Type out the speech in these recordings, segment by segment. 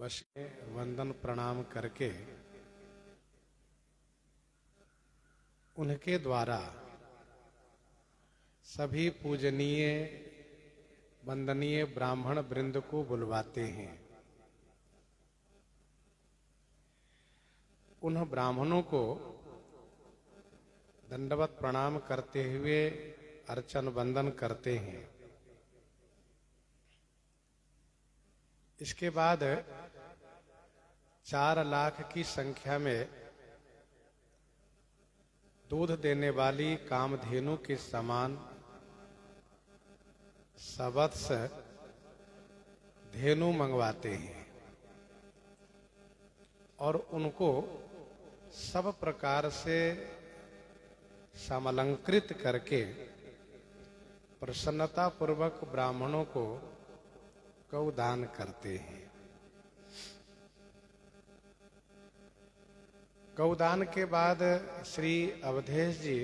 बस वंदन प्रणाम करके उनके द्वारा सभी पूजनीय वंदनीय ब्राह्मण वृंद को बुलवाते हैं। उन ब्राह्मणों को दंडवत प्रणाम करते हुए अर्चन वंदन करते हैं। इसके बाद 4 लाख की संख्या में दूध देने वाली कामधेनु के समान सवत्स धेनु मंगवाते हैं और उनको सब प्रकार से समलंकृत करके प्रसन्नता पूर्वक ब्राह्मणों को गौदान करते हैं। गौदान के बाद श्री अवधेश जी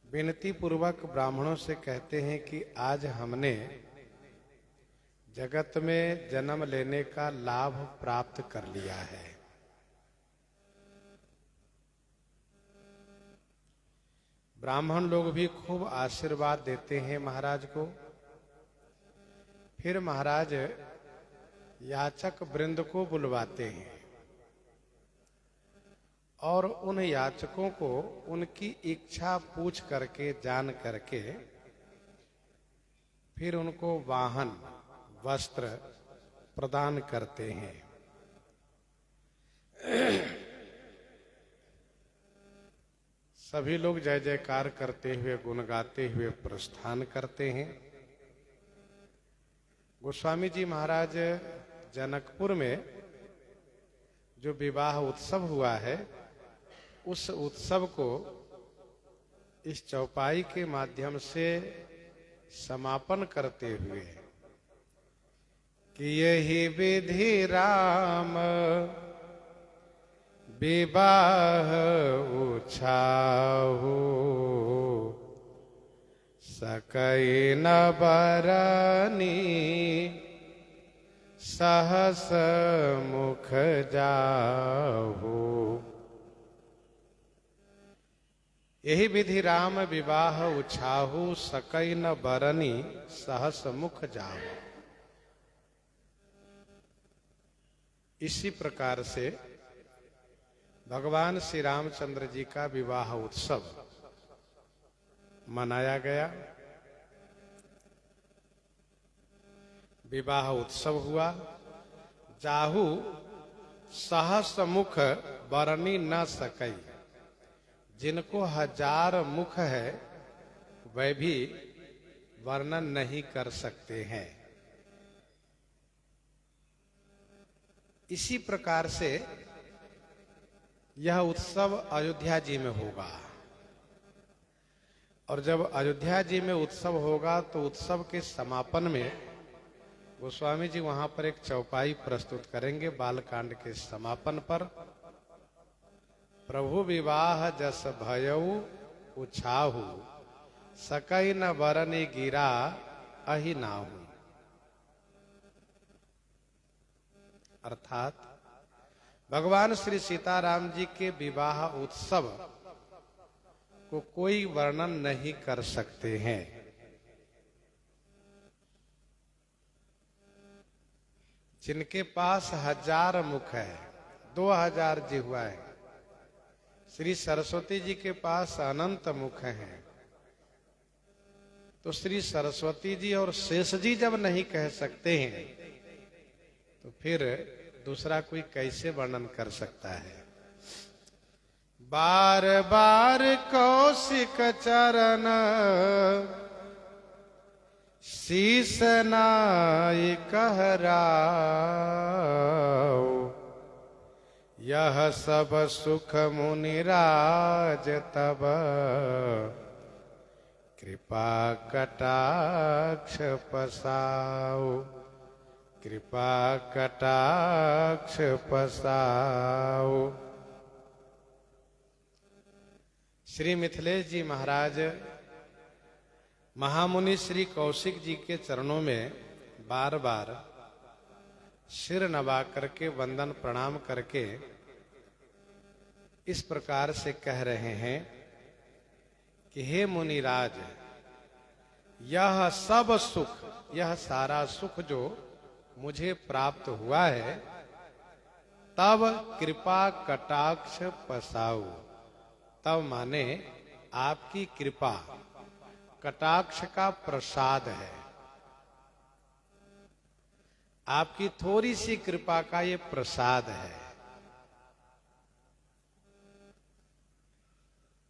विनती पूर्वक ब्राह्मणों से कहते हैं कि आज हमने जगत में जन्म लेने का लाभ प्राप्त कर लिया है। ब्राह्मण लोग भी खूब आशीर्वाद देते हैं महाराज को। फिर महाराज याचक वृंद को बुलवाते हैं और उन याचकों को उनकी इच्छा पूछ करके जान करके फिर उनको वाहन वस्त्र प्रदान करते हैं। सभी लोग जय जयकार करते हुए गुण गाते हुए प्रस्थान करते हैं। गोस्वामी जी महाराज जनकपुर में जो विवाह उत्सव हुआ है उस उत्सव को इस चौपाई के माध्यम से समापन करते हुए कि यही विधि राम विवाह उछाहु सकई न बरनी सहस मुख जाहु। यही विधि राम विवाह उछाहु सकई न बरनी सहस मुख जाहु। इसी प्रकार से भगवान श्री रामचंद्र जी का विवाह उत्सव मनाया गया। विवाह उत्सव हुआ। जाहु सहस मुख बरनी न सकई। जिनको 1000 मुख है वह भी वर्णन नहीं कर सकते हैं। इसी प्रकार से यह उत्सव अयोध्या जी में होगा और जब अयोध्या जी में उत्सव होगा तो उत्सव के समापन में गोस्वामी जी वहां पर एक चौपाई प्रस्तुत करेंगे। बालकांड के समापन पर प्रभु विवाह जस भयऊ उछाहु सकई न बरनी गिरा अहि नाहु। अर्थात भगवान श्री सीताराम जी के विवाह उत्सव को कोई वर्णन नहीं कर सकते हैं। जिनके पास 1000 मुख है, 2000 जिह्वा है। श्री सरस्वती जी के पास अनंत मुख हैं। तो श्री सरस्वती जी और शेष जी जब नहीं कह सकते हैं तो फिर दूसरा कोई कैसे वर्णन कर सकता है। बार बार कौशिक चरण शीस नाई कहराओ। यह सब सुख मुनिराज तब कृपा कटाक्ष पसाओ। कृपा कटाक्ष पसाओ। श्री मिथिलेश जी महाराज महामुनि श्री कौशिक जी के चरणों में बार बार सिर नवा करके वंदन प्रणाम करके इस प्रकार से कह रहे हैं कि हे मुनिराज, यह सब सुख, यह सारा सुख जो मुझे प्राप्त हुआ है, तब कृपा कटाक्ष पसाऊ। तब माने आपकी कृपा, कटाक्ष का प्रसाद है। आपकी थोड़ी सी कृपा का ये प्रसाद है।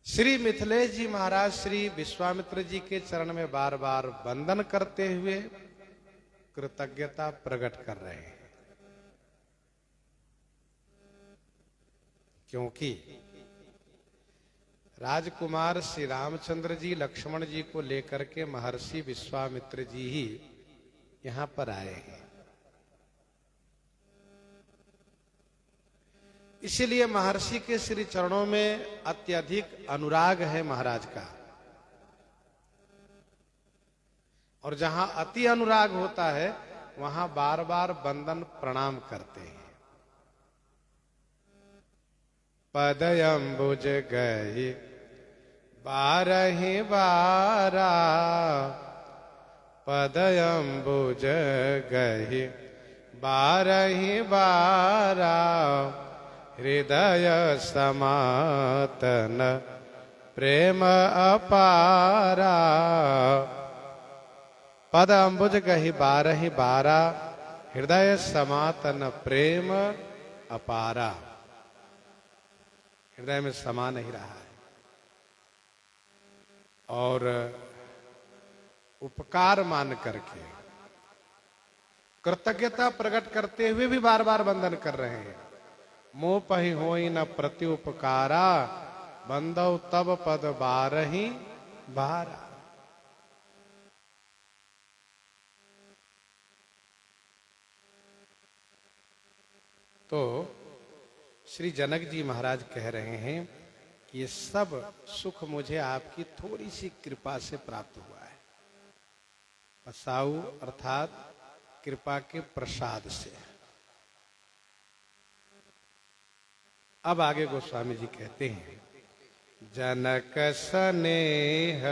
श्री मिथिलेश जी महाराज श्री विश्वामित्र जी के चरण में बार बार वंदन करते हुए कृतज्ञता प्रकट कर रहे हैं, क्योंकि राजकुमार श्री रामचंद्र जी लक्ष्मण जी को लेकर के महर्षि विश्वामित्र जी ही यहां पर आए हैं। इसीलिए महर्षि के श्री चरणों में अत्यधिक अनुराग है महाराज का, और जहां अति अनुराग होता है वहां बार बार वंदन प्रणाम करते हैं। पदयंबुज गए बारहि बारा, पदयंबुज गए बारहि बारा, हृदय समातन प्रेम अपारा। पद अम्बुज गहि बारहि बारा, हृदय समातन प्रेम अपारा। हृदय में समा नहीं रहा है, और उपकार मान करके कृतज्ञता प्रकट करते हुए भी बार बार वंदन कर रहे हैं। मोह पहि होई न प्रति उपकारा, बंदव तब पद बारहि बारा। तो श्री जनक जी महाराज कह रहे हैं कि ये सब सुख मुझे आपकी थोड़ी सी कृपा से प्राप्त हुआ है। पसाऊ अर्थात कृपा के प्रसाद से। अब आगे गोस्वामी जी कहते हैं, जनक सनेह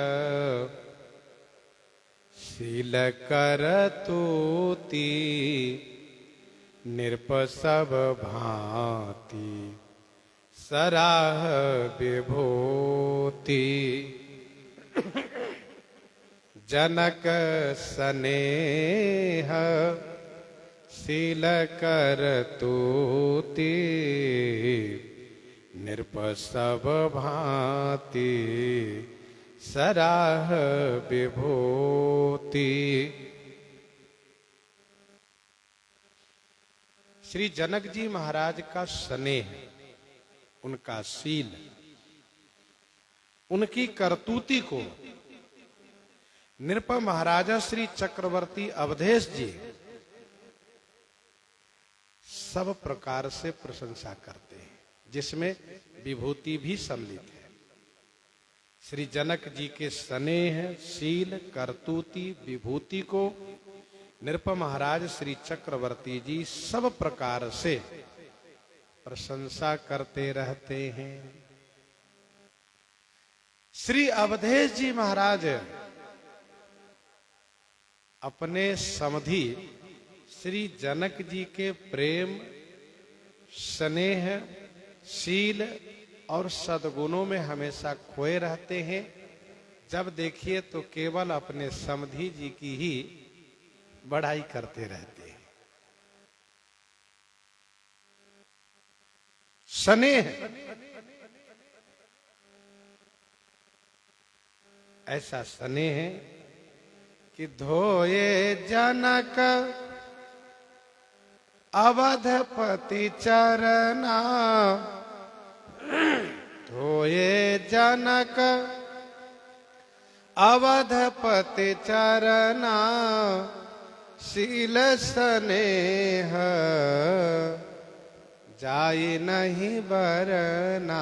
शील करतूति, नृप सब भांति सराह विभूति। जनक सनेह शील करतूति, नृप सब भांति सराह विभूति। श्री जनक जी महाराज का स्नेह, उनका शील, उनकी करतूती को नृप महाराजा श्री चक्रवर्ती अवधेश जी सब प्रकार से प्रशंसा करते हैं, जिसमें विभूति भी सम्मिलित है। श्री जनक जी के स्नेह, शील, करतूती, विभूति को नृप महाराज श्री चक्रवर्ती जी सब प्रकार से प्रशंसा करते रहते हैं। श्री अवधेश जी महाराज अपने समधि श्री जनक जी के प्रेम, स्नेह, शील और सद्गुणों में हमेशा खोए रहते हैं। जब देखिए तो केवल अपने समधि जी की ही बढ़ाई करते रहते हैं। स्नेह, ऐसा स्नेह है कि धोए जनक अवधपति चरना, धोए जनक अवधपति चरना, शील स्नेह जाई नहीं बरना,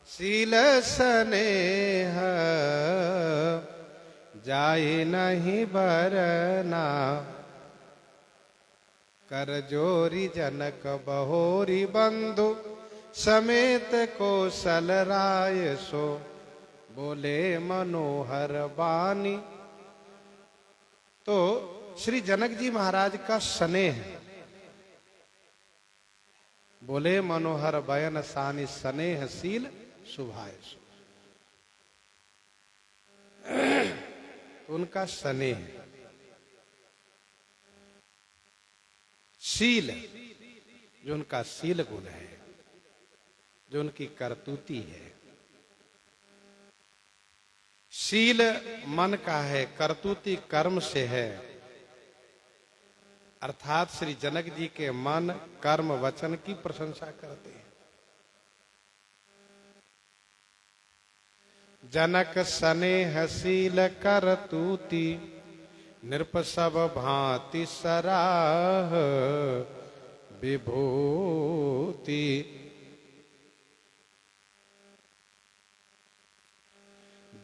शील स्नेह जाई नहीं बरना। कर जोरी जनक बहोरी बंधु समेत कौशल राय सो बोले मनोहर बानी। तो श्री जनक जी महाराज का स्नेह, बोले मनोहर बयन सानी स्नेहशील सुभाय सो, उनका स्नेह, शील, जो उनका शील गुण है, जो उनकी करतूती है। शील मन का है, करतूती कर्म से है। अर्थात श्री जनक जी के मन कर्म वचन की प्रशंसा करते हैं। जनक स्नेहशील करतूती नृप सब भांति सराह विभूति।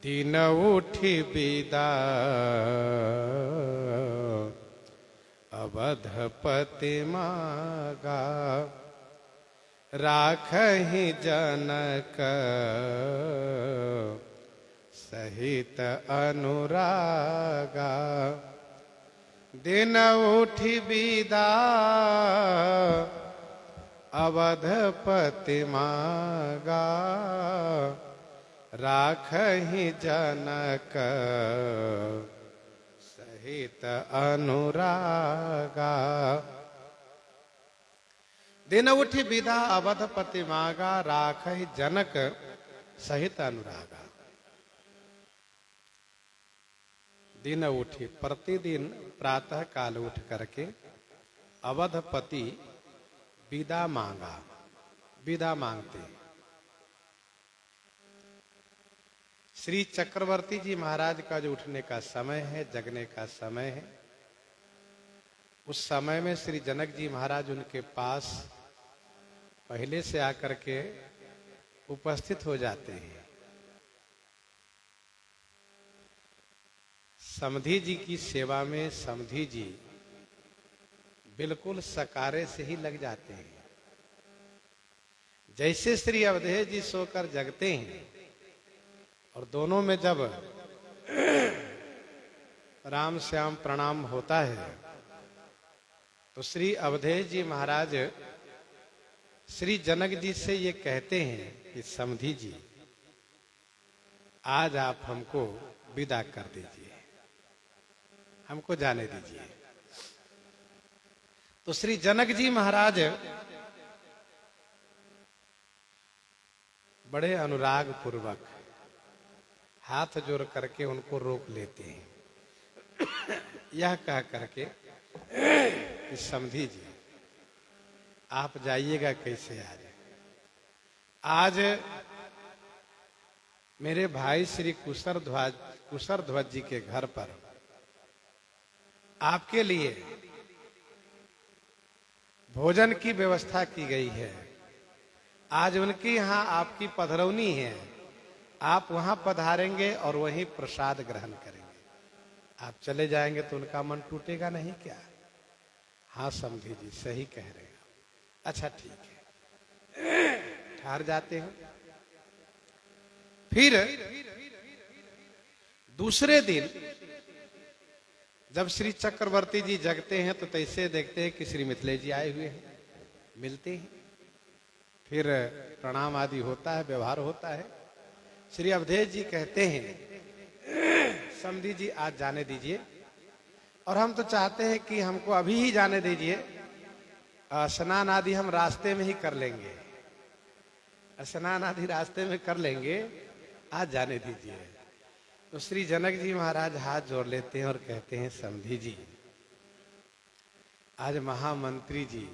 दिन उठी विदा अवधपति मागा राखहि जनक सहित अनुरागा। दिन उठी विदा अवधपति मागा राखहि जनक सहित अनुरागा। दिन उठी विदा अवधपति मागा राखहि जनक सहित अनुरागा। दिन उठी, प्रतिदिन प्रातः काल उठ करके अवधपति विदा मांगा, विदा मांगते। श्री चक्रवर्ती जी महाराज का जो उठने का समय है, जगने का समय है, उस समय में श्री जनक जी महाराज उनके पास पहले से आकर के उपस्थित हो जाते हैं। समधी जी की सेवा में समधी जी बिल्कुल सकारे से ही लग जाते हैं। जैसे श्री अवधेश जी सोकर जगते हैं और दोनों में जब राम श्याम प्रणाम होता है तो श्री अवधेश जी महाराज श्री जनक जी से ये कहते हैं कि समधी जी, आज आप हमको विदा कर दीजिए, हमको जाने दीजिए। तो श्री जनक जी महाराज बड़े अनुराग पूर्वक हाथ जोड़ करके उनको रोक लेते हैं, यह कह करके कि समधी जी आप जाइएगा कैसे आज मेरे भाई श्री कुशर ध्वज जी के घर पर आपके लिए भोजन की व्यवस्था की गई है। आज उनके यहाँ आपकी पधरौनी है, आप वहां पधारेंगे और वहीं प्रसाद ग्रहण करेंगे। आप चले जाएंगे तो उनका मन टूटेगा नहीं क्या? हाँ समधी जी सही कह रहे हैं। अच्छा ठीक है, ठहर जाते हैं। फिर दूसरे दिन जब श्री चक्रवर्ती जी जगते हैं तो तैसे देखते हैं कि श्री मिथिलेश जी आए हुए हैं, मिलते हैं, फिर प्रणाम आदि होता है, व्यवहार होता है। श्री अवधेश जी कहते हैं समधी जी आज जाने दीजिए, और हम तो चाहते हैं कि हमको अभी ही जाने दीजिए, स्नान आदि हम रास्ते में ही कर लेंगे, स्नान आदि रास्ते में कर लेंगे, आज जाने दीजिए। तो श्री जनक जी महाराज हाथ जोड़ लेते हैं और कहते हैं समधी जी आज महामंत्री जी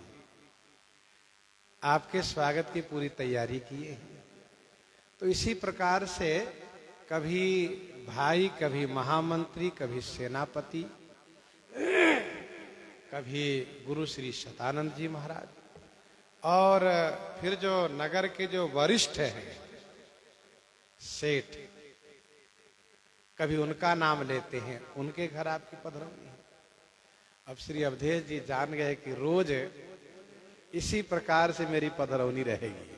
आपके स्वागत की पूरी तैयारी किए हैं। तो इसी प्रकार से कभी भाई, कभी महामंत्री, कभी सेनापति, कभी गुरु श्री शतानंद जी महाराज, और फिर जो नगर के जो वरिष्ठ हैं सेठ, कभी उनका नाम लेते हैं, उनके घर आपकी पधरौनी है। अब श्री अवधेश जी जान गए कि रोज इसी प्रकार से मेरी पधरौनी रहेगी।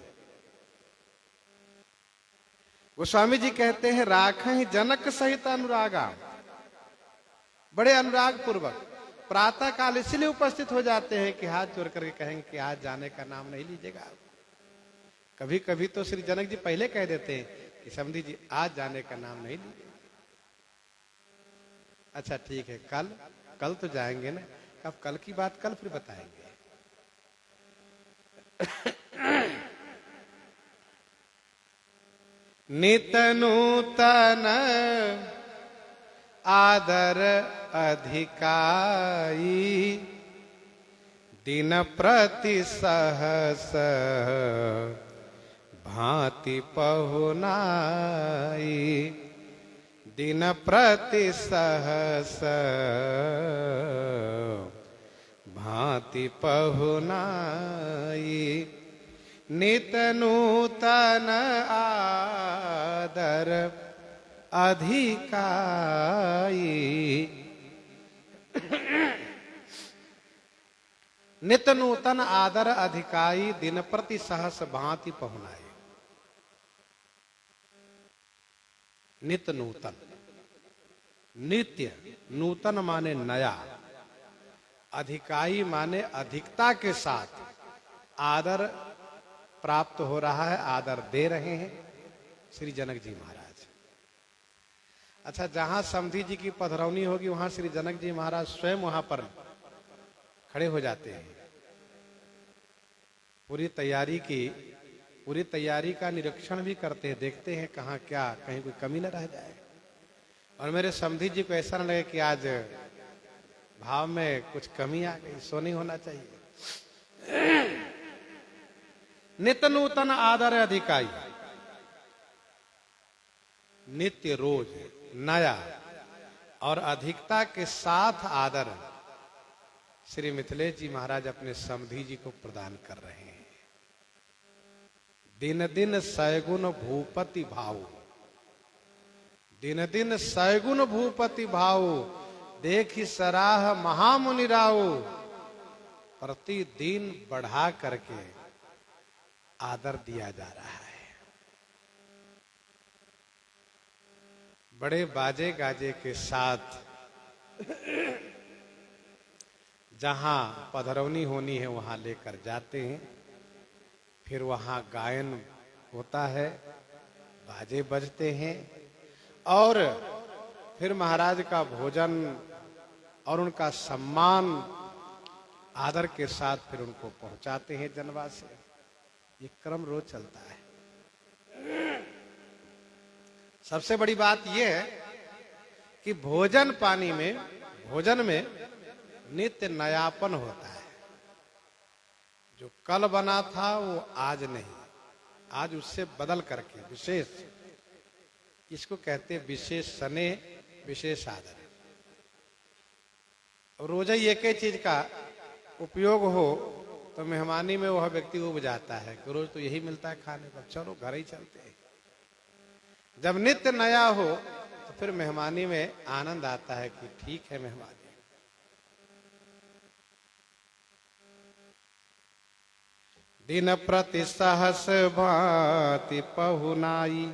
गोस्वामी जी कहते हैं राखहि जनक सहित अनुरागा, बड़े अनुराग पूर्वक प्रातः काल इसलिए उपस्थित हो जाते हैं कि हाथ जोड़ करके कहेंगे कि आज जाने का नाम नहीं लीजिएगा। कभी कभी तो श्री जनक जी पहले कह देते हैं कि समधी जी आज जाने का नाम नहीं लीजिएगा। अच्छा ठीक है, कल तो जाएंगे ना। अब कल की बात कल फिर बताएंगे। नित नूतन आदर अधिकाई, दिन प्रति सहस भांति पहुनाई, दिन प्रति सहस भांति पहुनाई, नित नूतन आदर अधिकाई। नित नूतन आदर अधिकाई, दिन प्रति सहस भांति पहुनाई। नित नूतन, नित्य, नूतन माने नया, अधिकाई माने अधिकता के साथ आदर प्राप्त हो रहा है, आदर दे रहे हैं श्री जनक जी महाराज। अच्छा, जहां समधी जी की पधरौनी होगी वहां श्री जनक जी महाराज स्वयं वहां पर खड़े हो जाते हैं। पूरी तैयारी का निरीक्षण भी करते हैं, देखते हैं कहाँ क्या, कहीं कोई कमी न रह जाए। और मेरे समधी जी को ऐसा न लगे कि आज भाव में कुछ कमी आ गई, सो नहीं होना चाहिए। नित नूतन आदर अधिकाई, नित्य रोज नया और अधिकता के साथ आदर श्री मिथिलेश जी महाराज अपने समधी जी को प्रदान कर रहे हैं। दिन दिन सैगुण भूपति भाव, दिन दिन सैगुण भूपति भाव, देखी सराह महामुनि राव, प्रतिदिन बढ़ा करके आदर दिया जा रहा है। बड़े बाजे गाजे के साथ जहां पधरौनी होनी है वहां लेकर जाते हैं, फिर वहां गायन होता है, बाजे बजते हैं और फिर महाराज का भोजन और उनका सम्मान आदर के साथ फिर उनको पहुंचाते हैं जनवास से। ये क्रम रोज चलता है। सबसे बड़ी बात यह है कि भोजन में नित्य नयापन होता है। जो कल बना था वो आज नहीं, आज उससे बदल करके विशेष, इसको कहते हैं विशेष स्नेह, विशेष आदर। रोज ही एक ही चीज का उपयोग हो तो मेहमानी में वह व्यक्ति उब जाता है कि रोज तो यही मिलता है खाने को, चलो घर ही चलते हैं। जब नित्य नया हो तो फिर मेहमानी में आनंद आता है कि ठीक है मेहमानी। दिन प्रति सहस भांति पहुनाई,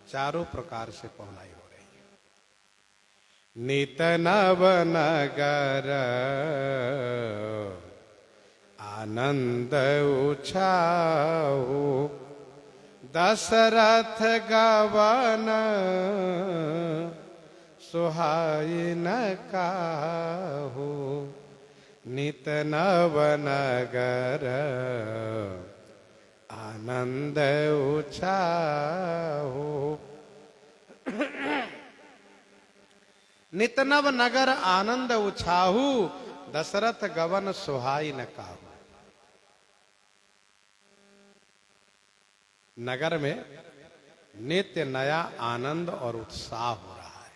चारों प्रकार से पहुनाई हो रही है। नित नव नगर आनंद उछाओ, दशरथ गवन सुहाई न काहू, नित नव नगर आनंद उछाओ। नित नव नगर आनंद उछाहू, दशरथ गवन सुहाई न काहू। नगर में नित्य नया आनंद और उत्साह हो रहा है।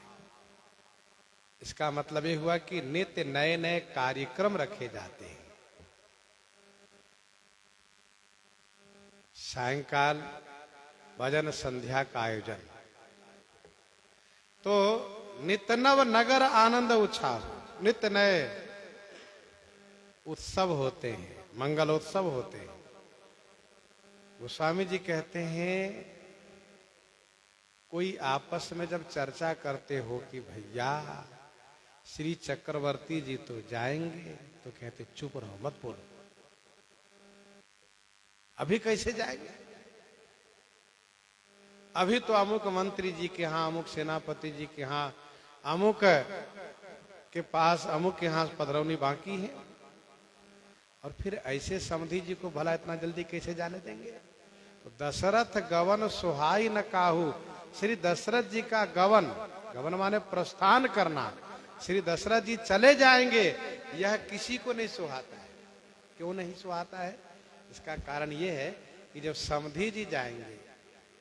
इसका मतलब ये हुआ कि नित्य नए नए कार्यक्रम रखे जाते हैं। सायंकाल भजन संध्या का आयोजन, तो नित्य नव नगर आनंद उत्साह, नित्य नए उत्सव होते हैं, मंगलोत्सव होते हैं। गोस्वामी जी कहते हैं कोई आपस में जब चर्चा करते हो कि भैया श्री चक्रवर्ती जी तो जाएंगे, तो कहते चुप रहो, मत बोलो। अभी कैसे जाएंगे? अभी तो अमुक मंत्री जी के यहाँ, अमुक सेनापति जी के यहाँ, अमुक के पास, अमुक के यहाँ पधरौनी बाकी है। और फिर ऐसे समधी जी को भला इतना जल्दी कैसे जाने देंगे? तो दशरथ गवन सुहाई न काहू, श्री दशरथ जी का गवन, गवन माने प्रस्थान करना, श्री दशरथ जी चले जाएंगे, यह किसी को नहीं सुहाता है। क्यों नहीं सुहाता है? इसका कारण यह है कि जब समधी जी जाएंगे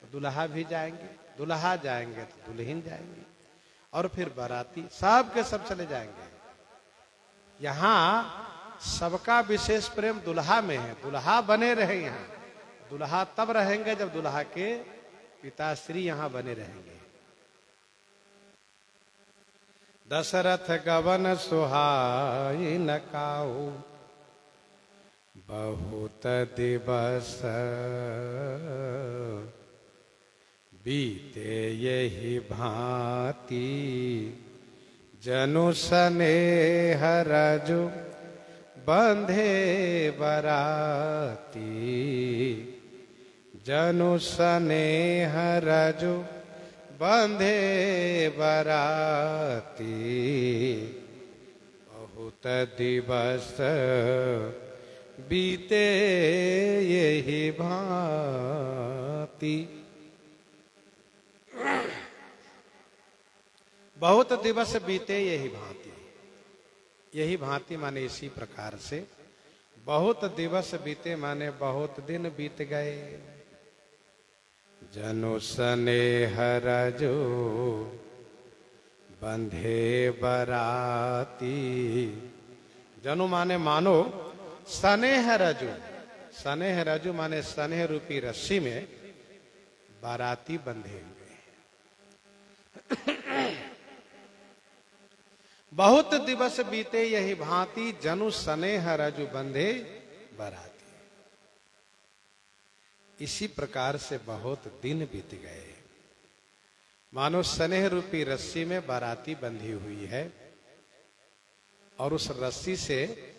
तो दुल्हा भी जाएंगे, दुल्हा जाएंगे तो दुल्हन जाएंगे, और फिर बाराती सब के सब चले जाएंगे। यहाँ सबका विशेष प्रेम दुल्हा में है, दुल्हा बने रहे यहाँ। दुल्हा तब रहेंगे जब दुल्हा के पिताश्री यहाँ बने रहेंगे। दशरथ गवन सुहाई न काहू, बहुत दिवस बीते यही भांति, जनु स्नेह रजु बंधे बराती, जनु स्नेह रजु बंधे बराती, बहुत दिवस बीते यही भांति। बहुत दिवस बीते यही भांति, यही भांति माने इसी प्रकार से। बहुत दिवस बीते माने बहुत दिन बीत गए। जनु स्नेह रजो बंधे बराती, जनु माने मानो, स्नेह रजु, स्नेह रजु माने स्नेह रूपी रस्सी में बाराती बंधे हुए। बहुत दिवस बीते यही भांति, जनु स्नेह रजु बंधे बराती। इसी प्रकार से बहुत दिन बीत गए, मानो स्नेह रूपी रस्सी में बाराती बंधी हुई है और उस रस्सी से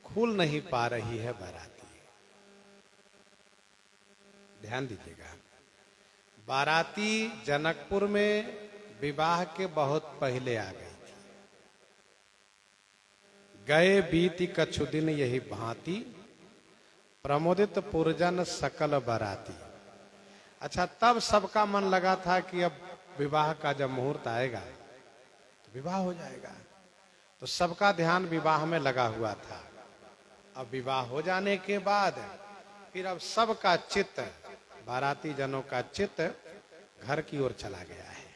खुल नहीं पा रही है बाराती। ध्यान दीजिएगा, बाराती जनकपुर में विवाह के बहुत पहले आ गई थी। गए बीती कछु दिन यही भांति, प्रमोदित पुरजन सकल बाराती। अच्छा, तब सबका मन लगा था कि अब विवाह का जब मुहूर्त आएगा तो विवाह हो जाएगा, तो सबका ध्यान विवाह में लगा हुआ था। अब विवाह हो जाने के बाद फिर अब सबका चित्त, बाराती जनों का चित्त घर की ओर चला गया है।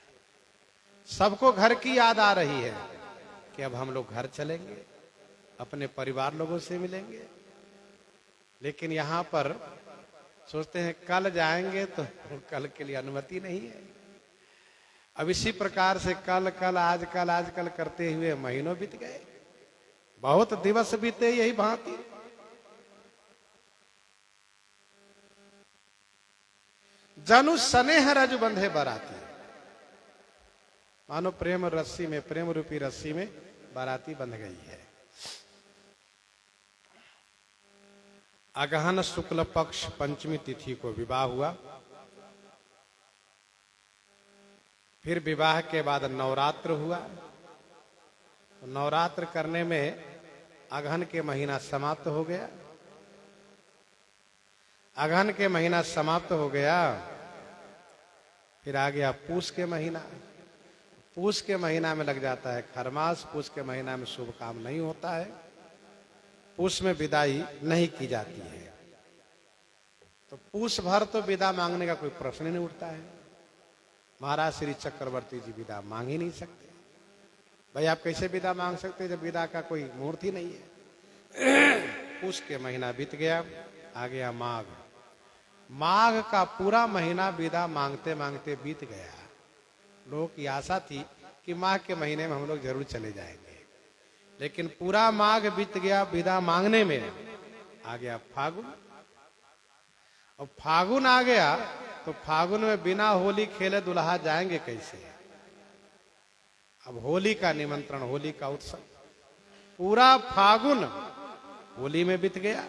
सबको घर की याद आ रही है कि अब हम लोग घर चलेंगे, अपने परिवार लोगों से मिलेंगे। लेकिन यहाँ पर सोचते हैं कल जाएंगे, तो कल के लिए अनुमति नहीं है। अब इसी प्रकार से कल कल आज कल करते हुए महीनों बीत गए, बहुत दिवस बीते यही भांति। जनु स्नेह रज बंधे बाराती, मानो प्रेम रस्सी में, प्रेम रूपी रस्सी में बाराती बंध गई है। अगहन शुक्ल पक्ष पंचमी तिथि को विवाह हुआ। फिर विवाह के बाद नवरात्र हुआ। तो नवरात्र करने में अगहन के महीना समाप्त हो गया। अगहन के महीना समाप्त हो गया, फिर आ गया पूस के महीना। पूस के महीना में लग जाता है खरमास। पूस के महीना में शुभ काम नहीं होता है, पूस में विदाई नहीं की जाती है। तो पूस भर तो विदा मांगने का कोई प्रश्न नहीं उठता है। महाराज श्री चक्रवर्ती जी विदा मांग ही नहीं सकते। भाई आप कैसे विदा मांग सकते जब विदा का कोई मुहूर्त ही नहीं है। पूस के महीना बीत गया, आ गया माघ। माघ का पूरा महीना विदा मांगते मांगते बीत गया। लोगों की आशा थी कि माघ के महीने में हम लोग जरूर चले जाएंगे, लेकिन पूरा माघ बीत गया, विदा मांगने में आ गया फागुन। और फागुन आ गया तो फागुन में बिना होली खेले दुल्हा जाएंगे कैसे? अब होली का निमंत्रण, होली का उत्सव, पूरा फागुन होली में बीत गया।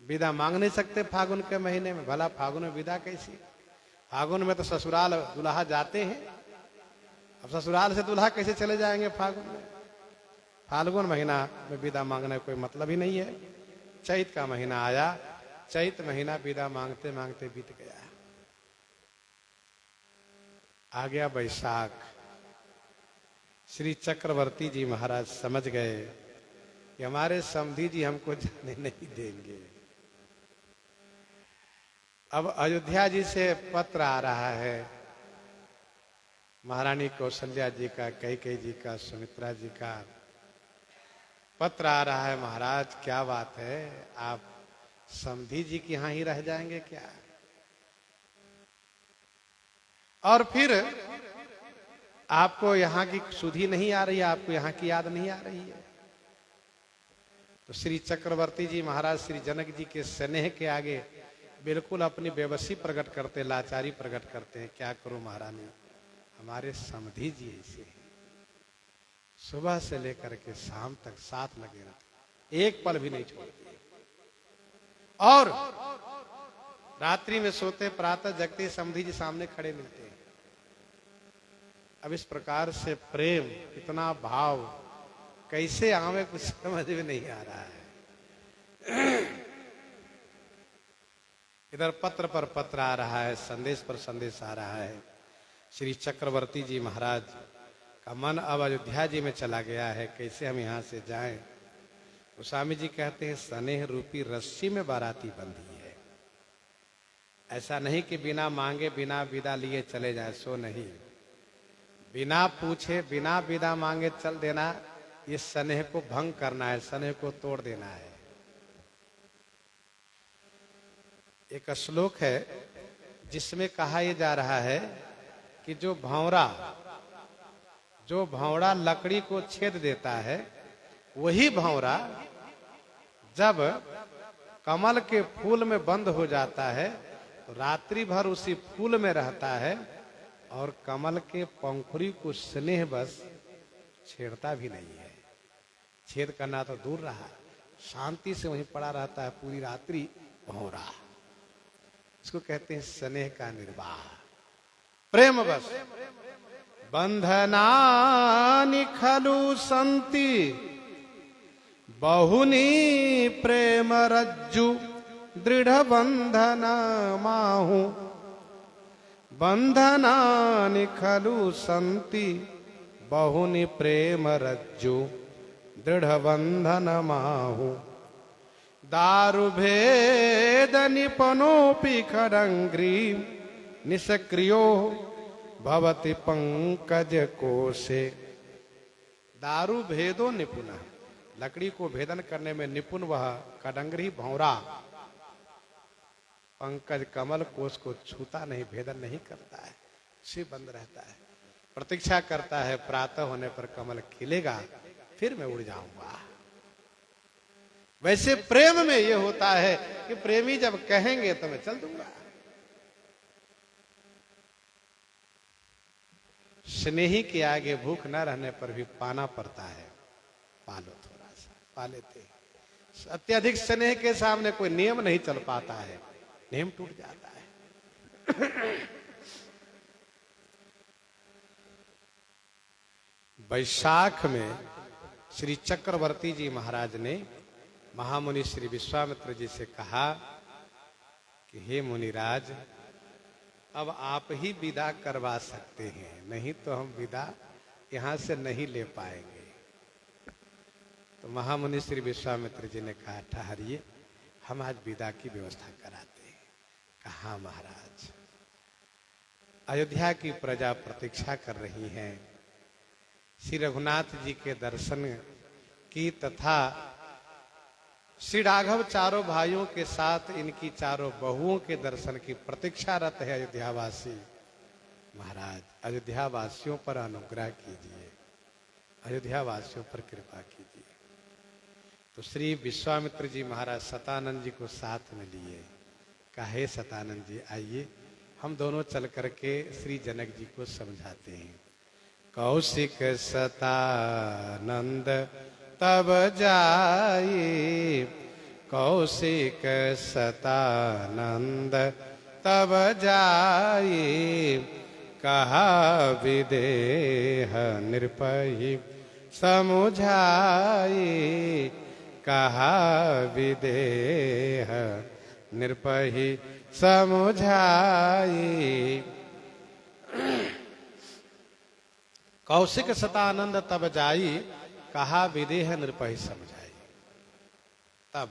विदा मांग नहीं सकते फागुन के महीने में, भला फागुन में विदा कैसी? फागुन में तो ससुराल दुल्हा जाते हैं, अब ससुराल से दुल्हा कैसे चले जाएंगे फागुन में? फाल्गुन महीना में विदा मांगने कोई मतलब ही नहीं है। चैत का महीना आया, चैत महीना विदा मांगते मांगते बीत गया। आ गया बैसाख। श्री चक्रवर्ती जी महाराज समझ गए कि हमारे समधी जी हमको जाने नहीं देंगे। अब अयोध्या जी से पत्र आ रहा है, महारानी कौशल्या जी का, कैकेयी जी का, सुमित्रा जी का पत्र आ रहा है। महाराज क्या बात है, आप समधी जी के यहां ही रह जाएंगे क्या? और फिर आपको यहाँ की सुधि नहीं आ रही है, आपको यहाँ की याद नहीं आ रही है? तो श्री चक्रवर्ती जी महाराज श्री जनक जी के स्नेह के आगे बिल्कुल अपनी बेबसी प्रकट करते, लाचारी प्रकट करते हैं। क्या करूं महारानी, हमारे समधी जी ऐसे हैं, सुबह से लेकर के शाम तक साथ लगे रहते, एक पल भी नहीं छोड़ते, और रात्रि में सोते, प्रातः जगते समधी जी सामने खड़े मिलते हैं। अब इस प्रकार से प्रेम, इतना भाव कैसे आवे कुछ समझ में नहीं आ रहा है। इधर पत्र पर पत्र आ रहा है, संदेश पर संदेश आ रहा है। श्री चक्रवर्ती जी महाराज का मन अब अयोध्या जी में चला गया है, कैसे हम यहाँ से जाएं? तो स्वामी जी कहते हैं, स्नेह रूपी रस्सी में बाराती बंधी है। ऐसा नहीं कि बिना मांगे बिना विदा लिए चले जाए, सो नहीं। बिना पूछे बिना विदा मांगे चल देना, ये स्नेह को भंग करना है, स्नेह को तोड़ देना है। एक श्लोक है जिसमें कहा यह जा रहा है कि जो भंवरा लकड़ी को छेद देता है, वही भंवरा जब कमल के फूल में बंद हो जाता है तो रात्रि भर उसी फूल में रहता है, और कमल के पंखुड़ी को स्नेह बस छेड़ता भी नहीं है। छेद करना तो दूर रहा, शांति से वहीं पड़ा रहता है पूरी रात्रि भंवरा। इसको कहते हैं स्नेह का निर्वाह, प्रेम बस। बंधनानि खलु संति बहुनी प्रेम रज्जु दृढ़ बंधन माहु। बंधनानि खलु संति बहुनि प्रेम रज्जु दृढ़ बंधन माहु। दारु भेद निपनोपि खडंग्री निष्क्रियो भवति पंकज कोशे। दारु भेदो निपुण, लकड़ी को भेदन करने में निपुण वह खडंग्री भंवरा पंकज कमल कोश को छूता नहीं, भेदन नहीं करता है, उसी बंद रहता है। प्रतीक्षा करता है प्रातः होने पर कमल खिलेगा, फिर मैं उड़ जाऊंगा। वैसे प्रेम में यह होता है कि प्रेमी जब कहेंगे तो मैं चल दूंगा। स्नेही के आगे भूख न रहने पर भी पाना पड़ता है, पालो थोड़ा सा, पा लेते हैं। अत्यधिक स्नेह के सामने कोई नियम नहीं चल पाता है, नियम टूट जाता है। वैशाख में श्री चक्रवर्ती जी महाराज ने महामुनि श्री विश्वामित्र जी से कहा कि हे मुनिराज, अब आप ही विदा करवा सकते हैं, नहीं तो हम विदा यहां से नहीं ले पाएंगे। तो महामुनि श्री विश्वामित्र जी ने कहा, ठहरिए, हम आज विदा की व्यवस्था कराते हैं। कहा महाराज, अयोध्या की प्रजा प्रतीक्षा कर रही है श्री रघुनाथ जी के दर्शन की, तथा श्री राघव चारों भाइयों के साथ इनकी चारों बहुओं के दर्शन की प्रतीक्षारत है अयोध्यावासी। महाराज, अयोध्यावासियों पर अनुग्रह कीजिए, अयोध्या वासियों पर कृपा कीजिए। तो श्री विश्वामित्र जी महाराज सतानंद जी को साथ में लिए, कहा हे सतानंद जी आइए हम दोनों चल करके श्री जनक जी को समझाते हैं। कौशिक सतानंद तब जाए, कौशिक सतानंद तब जाए, कहा विदेह नृपहि समुझाए, कहा विदेह नृपहि समुझाए। कौशिक सतानंद तब जाई, कहा विदेह नृपहि समझाई। तब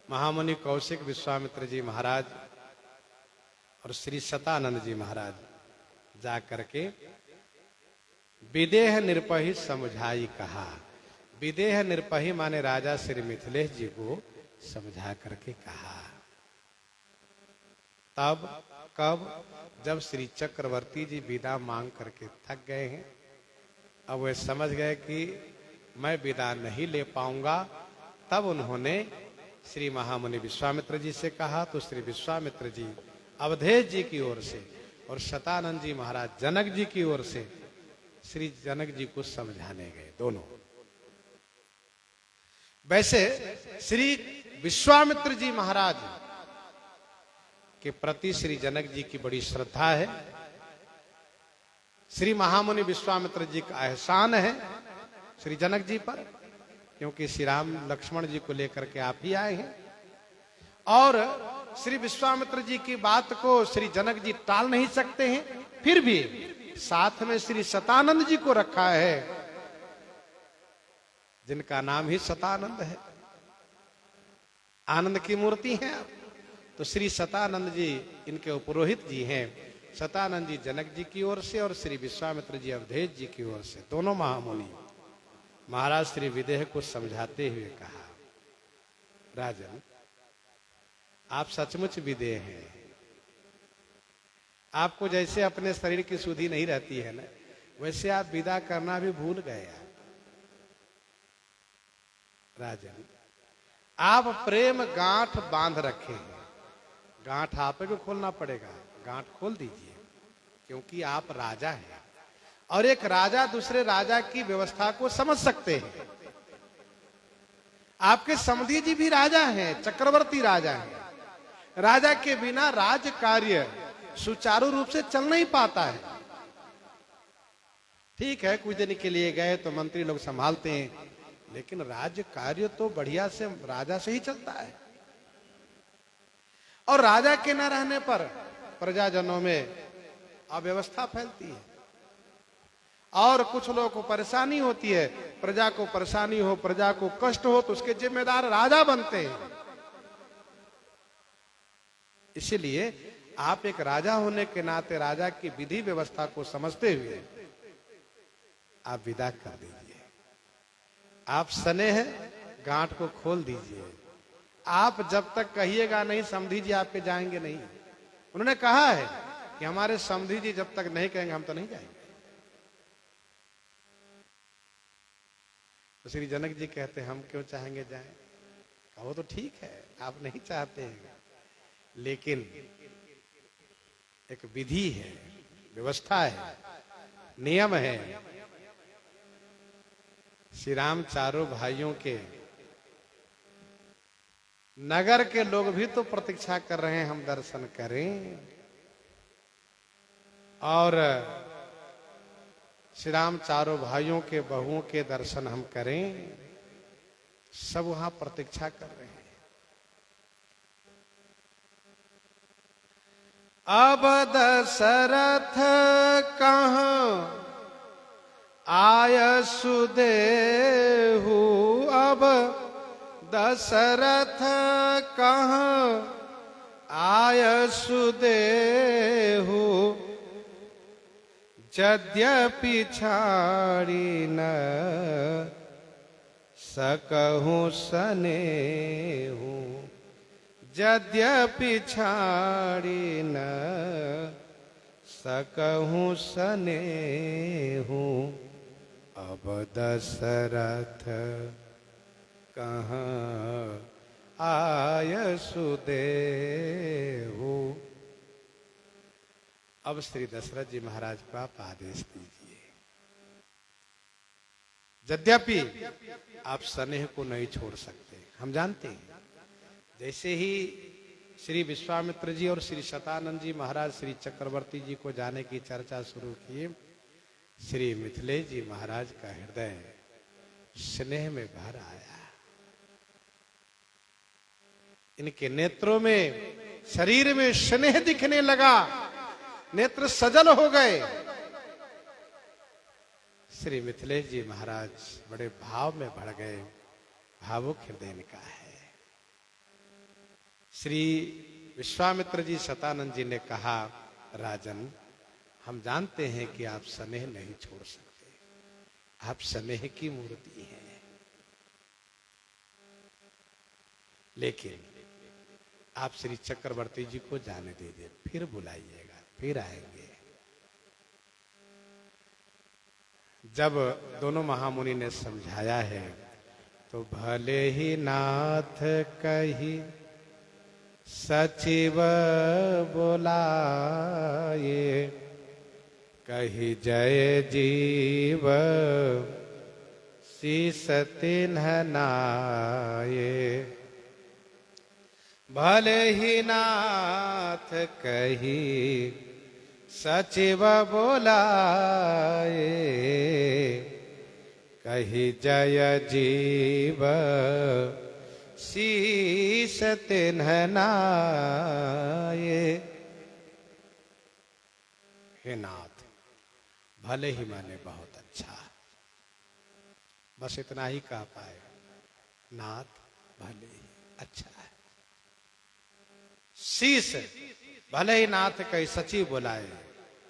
महामुनि कौशिक विश्वामित्र जी महाराज और श्री सतानंद जी महाराज जा करके विदेह नृपहि समझाई कहा। विदेह नृपहि माने राजा श्री मिथिलेश जी को समझा करके कहा। तब कब? जब श्री चक्रवर्ती जी विदा मांग करके थक गए हैं, अब वे समझ गए कि मैं विदा नहीं ले पाऊंगा, तब उन्होंने श्री महामुनि विश्वामित्र जी से कहा। तो श्री विश्वामित्र जी अवधेश जी की ओर से और सतानंद जी महाराज जनक जी की ओर से श्री जनक जी को समझाने गए दोनों। वैसे श्री विश्वामित्र जी महाराज के प्रति श्री जनक जी की बड़ी श्रद्धा है। श्री महामुनि विश्वामित्र जी का एहसान है श्री जनक जी पर, क्योंकि श्री राम लक्ष्मण जी को लेकर के आप ही आए हैं। और श्री विश्वामित्र जी की बात को श्री जनक जी टाल नहीं सकते हैं, फिर भी साथ में श्री सतानंद जी को रखा है, जिनका नाम ही सतानंद है, आनंद की मूर्ति हैं। तो श्री सतानंद जी इनके पुरोहित जी हैं। सतानंद जी जनक जी की ओर से और श्री विश्वामित्र जी अवधेश जी की ओर से, दोनों महामुनि महाराज श्री विदेह को समझाते हुए कहा, राजन आप सचमुच विदेह हैं। आपको जैसे अपने शरीर की सुधि नहीं रहती है ना, वैसे आप विदा करना भी भूल गए। राजन आप प्रेम गांठ बांध रखे हैं, गांठ आप को खोलना पड़ेगा, गांठ खोल दीजिए, क्योंकि आप राजा हैं और एक राजा दूसरे राजा की व्यवस्था को समझ सकते हैं। आपके समधी जी भी राजा हैं, चक्रवर्ती राजा हैं। राजा के बिना राज कार्य सुचारू रूप से चल नहीं पाता है। ठीक है, कुछ दिन के लिए गए तो मंत्री लोग संभालते हैं, लेकिन राज्य कार्य तो बढ़िया से राजा से ही चलता है। और राजा के न रहने पर प्रजाजनों में अव्यवस्था फैलती है और कुछ लोगों को परेशानी होती है। प्रजा को परेशानी हो, प्रजा को कष्ट हो, तो उसके जिम्मेदार राजा बनते हैं। इसलिए आप एक राजा होने के नाते राजा की विधि व्यवस्था को समझते हुए आप विदा कर दीजिए। आप सने हैं, गांठ को खोल दीजिए। आप जब तक कहिएगा नहीं समधी जी आपके जाएंगे नहीं। उन्होंने कहा है कि हमारे समधी जी जब तक नहीं कहेंगे हम तो नहीं जाएंगे। तो श्री जनक जी कहते हैं हम क्यों चाहेंगे जाएं? कहो तो ठीक है, आप नहीं चाहते हैं, लेकिन एक विधि है, व्यवस्था है, नियम है। श्री राम चारों भाइयों के नगर के लोग भी तो प्रतीक्षा कर रहे हैं हम दर्शन करें, और श्री राम चारों भाइयों के बहुओं के दर्शन हम करें, सब वहां प्रतीक्षा कर रहे हैं। अब दशरथ कहाँ आय सुदेहु, अब दशरथ कहाँ आय सुदेहु, यद्यपि छाड़ी न सकहूं सनेहु, यद्यपि छाड़ी न सकहूं सनेहु अब दशरथ कहाँ आय सुदेहु। अब श्री दशरथ जी महाराज को आप आदेश दीजिए। यद्यपि आप स्नेह को नहीं छोड़ सकते, हम जानते हैं। जैसे ही श्री विश्वामित्र जी और श्री शतानंद जी महाराज श्री चक्रवर्ती जी को जाने की चर्चा शुरू किए, श्री मिथिलेश जी महाराज का हृदय स्नेह में भर आया। इनके नेत्रों में, शरीर में स्नेह दिखने लगा, नेत्र सजल हो गए। श्री मिथिलेश जी महाराज बड़े भाव में भर गए। भावुक हृदय इनका है। श्री विश्वामित्र जी शतानंद जी ने कहा, राजन, हम जानते हैं कि आप स्नेह नहीं छोड़ सकते, आप स्नेह की मूर्ति हैं, लेकिन आप श्री चक्रवर्ती जी को जाने दीजिए, फिर बुलाइएगा, फिर आएंगे। जब दोनों महामुनि ने समझाया है तो भले ही नाथ कही सचिव बोलाए, कही जय जीव शीस तिन्ह नाये। भले ही नाथ कही सचिव बोलाए, कही जय जीव शीस तिन्ह नाये। हे नाथ, भले ही माने बहुत अच्छा, बस इतना ही कह पाए, नाथ भले ही अच्छा है। शीस, भले ही नाथ कई सचिव बुलाए,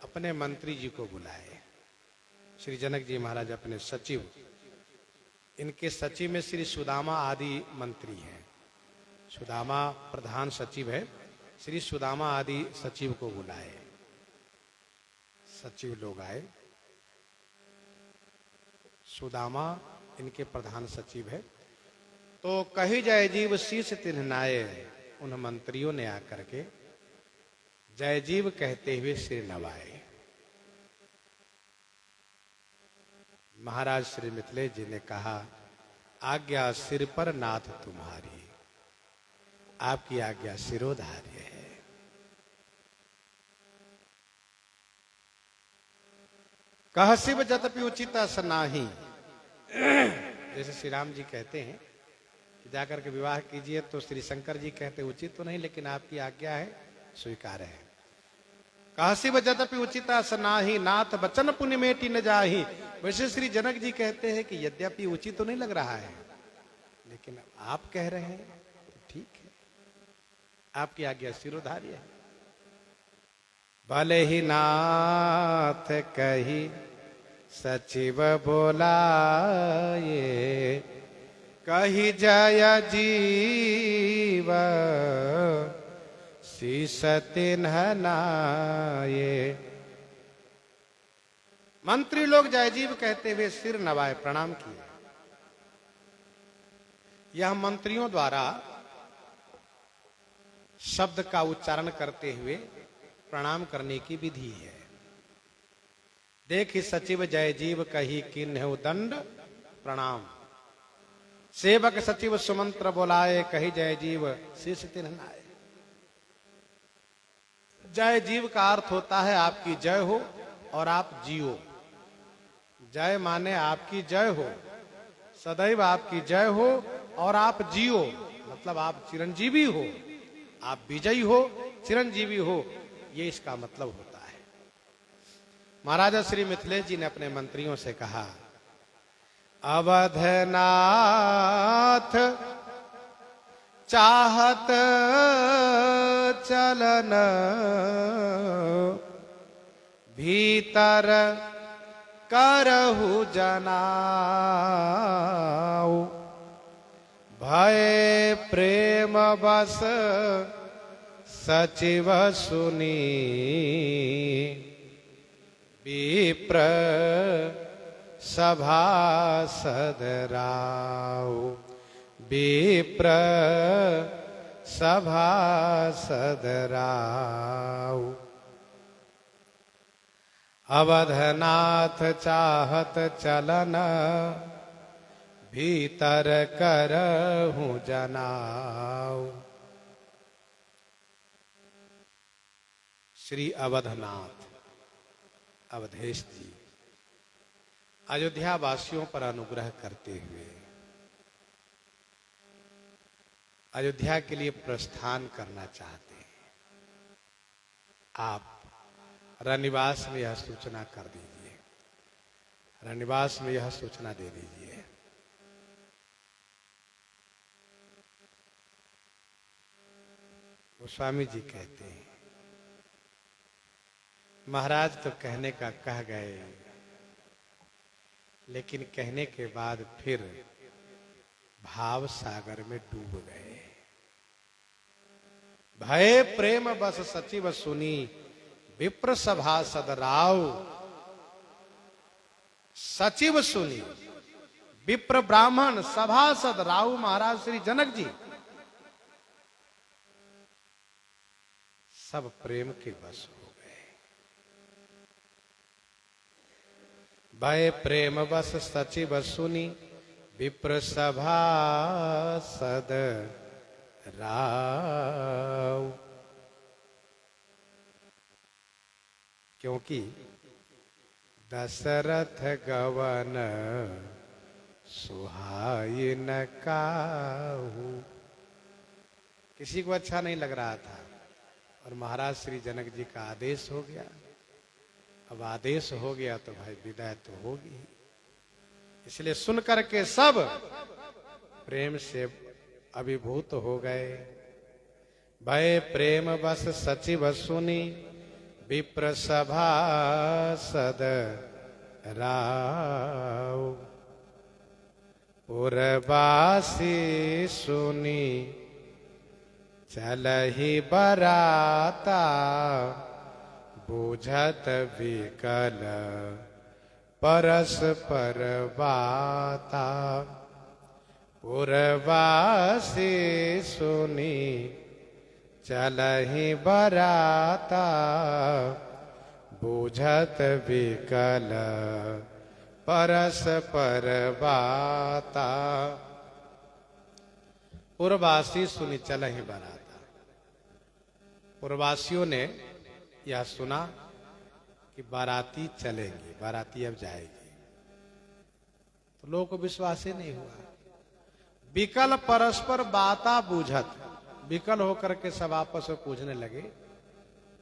अपने मंत्री जी को बुलाए। श्री जनक जी महाराज अपने सचिव, इनके सचिव में श्री सुदामा आदि मंत्री हैं। सुदामा प्रधान सचिव है, श्री सुदामा आदि सचिव को बुलाए। सचिव लोग आए। सुदामा इनके प्रधान सचिव है। तो कही जय जीव शीस तिन्ह नाये, उन मंत्रियों ने आकर के जय जीव कहते हुए सिर नवाए। महाराज श्री मिथिलेश जी ने कहा, आज्ञा सिर पर नाथ तुम्हारी, आपकी आज्ञा सिरोधार्य है। कह शिव जतपि उचित असनाही। जैसे श्री राम जी कहते हैं कि जाकर के विवाह कीजिए, तो श्री शंकर जी कहते उचित तो नहीं, लेकिन आपकी आज्ञा है, स्वीकार है। कह शिव जतपि उचित असनाही, नाथ बचन पुण्य मेटी न जाही। वैसे श्री जनक जी कहते हैं कि यद्यपि उचित तो नहीं लग रहा है, लेकिन आप कह रहे हैं तो ठीक है, आपकी आज्ञा सिरोधार्य है। भले ही नाथ कही सचिव बोलाए, कही जय जीव शीस तिन्ह नाये। मंत्री लोग जय जीव कहते हुए सिर नवाए, प्रणाम किए। यह मंत्रियों द्वारा शब्द का उच्चारण करते हुए प्रणाम करने की विधि है। देखि सचिव जय जीव कही किन्हु दंड प्रणाम, सेवक सचिव सुमंत्र बोलाए, कही जय जीव शीस तिन्ह नाये। जय जीव का अर्थ होता है आपकी जय हो और आप जियो। जय माने आपकी जय हो, सदैव आपकी जय हो और आप जियो, मतलब आप चिरंजीवी हो, आप विजयी हो, चिरंजीवी हो, ये इसका मतलब होता है। महाराजा श्री मिथिलेश जी ने अपने मंत्रियों से कहा, अवधनाथ चाहत चलन भीतर करहु जनाऊ, भय प्रेम बस सचिव सुनी, विप्र सभासद राव, विप्र सभासद राव। अवधनाथ चाहत चलन, भीतर करहूं जनाव। श्री अवधनाथ अवधेश जी अयोध्या वासियों पर अनुग्रह करते हुए अयोध्या के लिए प्रस्थान करना चाहते हैं। आप रनिवास में यह सूचना कर दीजिए, रनिवास में यह सूचना दे दीजिए। गोस्वामी जी कहते हैं, महाराज तो कहने का कह गए, लेकिन कहने के बाद फिर भाव सागर में डूब गए। भय प्रेम बस सचिव सुनी, विप्र सभासद राव। सचिव सुनी, विप्र ब्राह्मण सभासद राव महाराज श्री जनक जी सब प्रेम के बस हो गए। भय प्रेम बस सचिव सुनी, विप्र सभासद राव। क्योंकि दशरथ गवन सुहाई न काहू। किसी को अच्छा नहीं लग रहा था और महाराज श्री जनक जी का आदेश हो गया। अब आदेश हो गया तो भाई विदाई तो होगी, इसलिए सुन करके सब प्रेम से अभिभूत हो गए। भय प्रेम बस सचिव सुनी, विप्र सभासद राव। पुरवासी सुनी चलहि बराता, बुझत विकल परस्पर बाता। पुरवासी सुनी चलहि बराता, बुझत विकल परस्पर बाता। पुरवासी सुनी चलहि बराता। पुरवासियों ने यह सुना कि बाराती चलेंगे, बाराती अब जाएगी, तो लोगों को विश्वास ही नहीं हुआ। विकल परस्पर बाता बूझत, विकल होकर के सब आपस में पूछने लगे,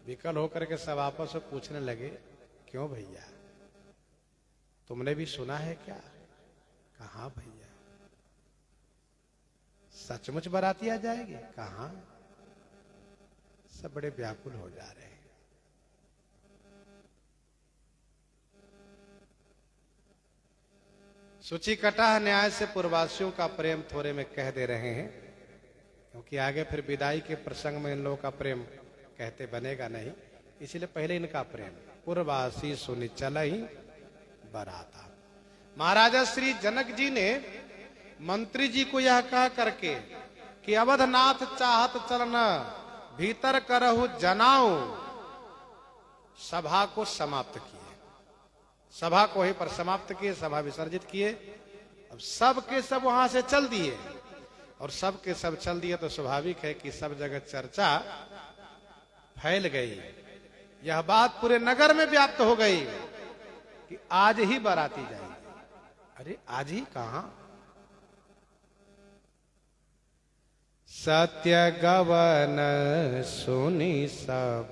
विकल होकर के सब आपस में पूछने लगे, क्यों भैया तुमने भी सुना है क्या? कहाँ भैया, सचमुच बाराती आ जाएगी? कहाँ? सब बड़े व्याकुल हो जा रहे हैं। सूची कटा न्याय से पूर्वासियों का प्रेम थोड़े में कह दे रहे हैं, क्योंकि आगे फिर विदाई के प्रसंग में इन लोगों का प्रेम कहते बनेगा नहीं, इसलिए पहले इनका प्रेम। पूर्वासी सुनि चलहि बराता। महाराजा श्री जनक जी ने मंत्री जी को यह कह करके कि अवधनाथ चाहत चलना, भीतर करहु जनाओ, सभा को समाप्त किए। सभा को ही पर समाप्त किए, सभा विसर्जित किए। अब सब के सब वहां से चल दिए, और सब के सब चल दिए तो स्वाभाविक है कि सब जगह चर्चा फैल गई। यह बात पूरे नगर में व्याप्त हो गई कि आज ही बाराती जाएगी। अरे आज ही कहां? सत्य गवन सुनी सब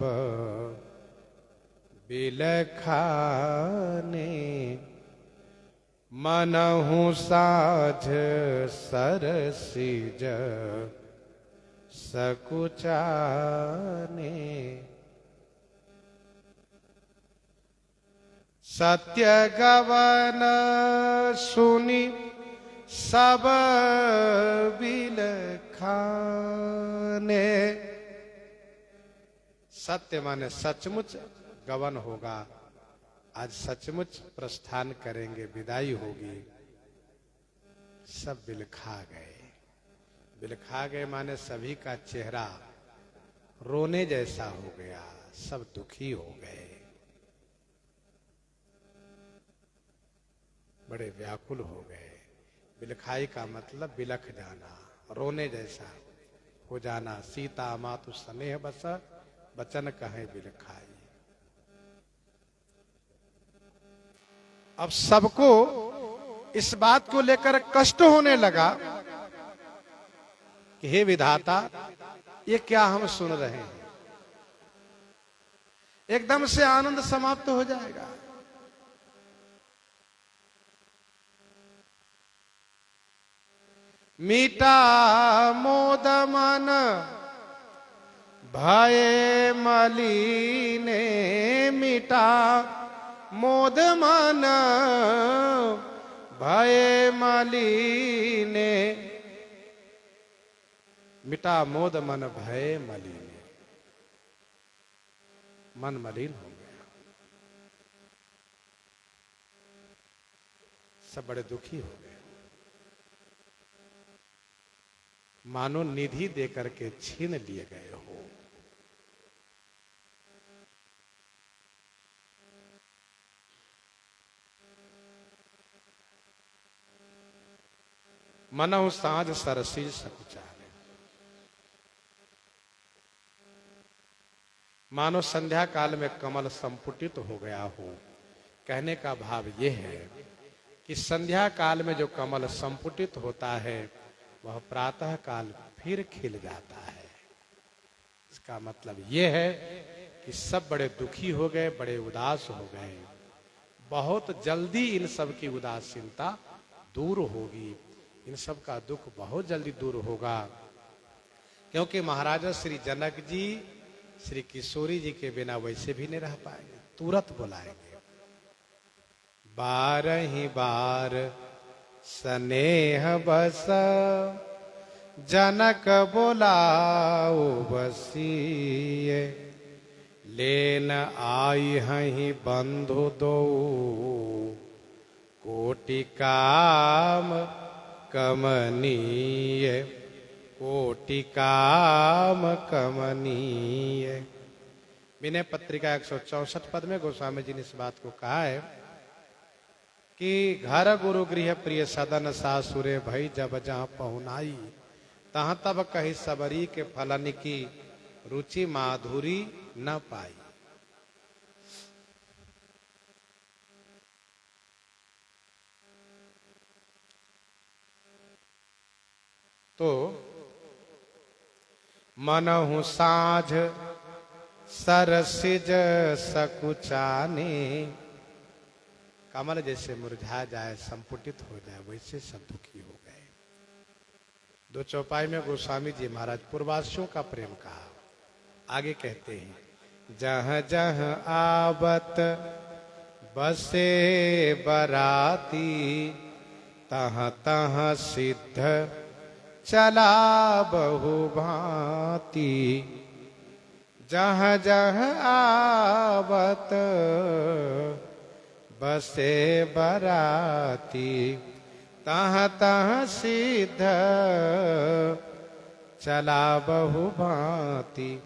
बिलखाने, मनहु साझ सरसिज सकुचाने। सत्य गवन सुनी सब बिलखाने। सत्य माने सचमुच, गवन होगा आज सचमुच प्रस्थान करेंगे, विदाई होगी। सब बिलखा गए। बिलखा गए माने सभी का चेहरा रोने जैसा हो गया, सब दुखी हो गए, बड़े व्याकुल हो गए। बिलखाई का मतलब बिलख जाना, रोने जैसा हो जाना। सीता मातु स्नेह बस, बचन कहे बिलखाई। अब सबको इस बात को लेकर कष्ट होने लगा कि हे विधाता, ये क्या हम सुन रहे हैं। एकदम से आनंद समाप्त हो जाएगा। मीठा मोद मन भय मलिने, मीठा मोद मन भय मलिने, मिटा मोद मन भय मलिने। मन मलिन हो गया, सब बड़े दुखी हो गए, मानो निधि देकर के छीन लिए गए हो। मनहु साँझ सरसी सकुचारे, मानो संध्या काल में कमल संपुटित हो गया हो। कहने का भाव यह है कि संध्या काल में जो कमल संपुटित होता है वह प्रातः काल फिर खिल जाता है। इसका मतलब यह है कि सब बड़े दुखी हो गए, बड़े उदास हो गए। बहुत जल्दी इन सब की उदासीनता दूर होगी, इन सब का दुख बहुत जल्दी दूर होगा, क्योंकि महाराजा श्री जनक जी श्री किशोरी जी के बिना वैसे भी नहीं रह पाएंगे, तुरंत बुलाएंगे। 12 बार स्नेह बस, जनक बोलाओ बसिए, लेन आई हहीं बंधु दो, कोटि काम कमनीय, कोटि काम कमनीय। विनय पत्रिका 164 पद में गोस्वामी जी ने इस बात को कहा है कि घर गुरु गृह प्रिय सदन सासुरे भई, जब जहाँ पहुनाई, तहाँ तब कही सबरी के फलन की, रुचि माधुरी न पाई। तो मनहु साँझ सरसिज सकुचाने, कमल जैसे मुरझा जाए, संपुटित हो जाए, वैसे सब दुखी हो गए। 2 चौपाई में गोस्वामी जी महाराज पूर्वासियों का प्रेम कहा। आगे कहते हैं, जहाँ जहाँ आवत बसे बराती, तहाँ तहाँ सिद्ध चला बहु भांति, जहाँ जहाँ आवत बसे बराती, तहाँ तहाँ सिद्ध चला बहु भांति।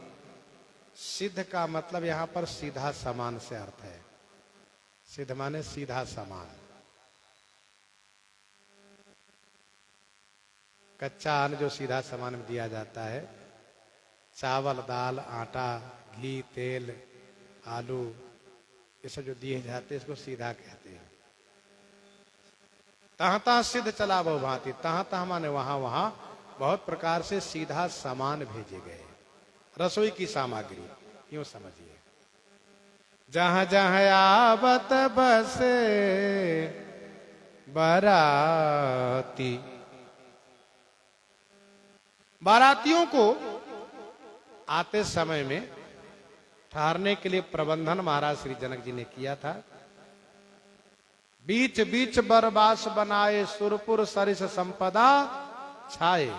सिद्ध का मतलब यहाँ पर सीधा समान से अर्थ है। सिद्ध माने सीधा समान। कच्चा अन्न जो सीधा सामान में दिया जाता है, चावल दाल आटा घी तेल आलू, ये सब जो दिए जाते हैं इसको सीधा कहते हैं। तहाँ तहाँ सिद्ध चला बहु भांति, तहाँ तहाँ माने वहां वहां बहुत प्रकार से सीधा सामान भेजे गए, रसोई की सामग्री, यूं समझिए। जहां जहां आवत बसे बाराती, बारातियों को आते समय में ठहरने के लिए प्रबंधन महाराज श्री जनक जी ने किया था। बीच बीच बरबास बनाए, सुरपुर सरिस संपदा छाए,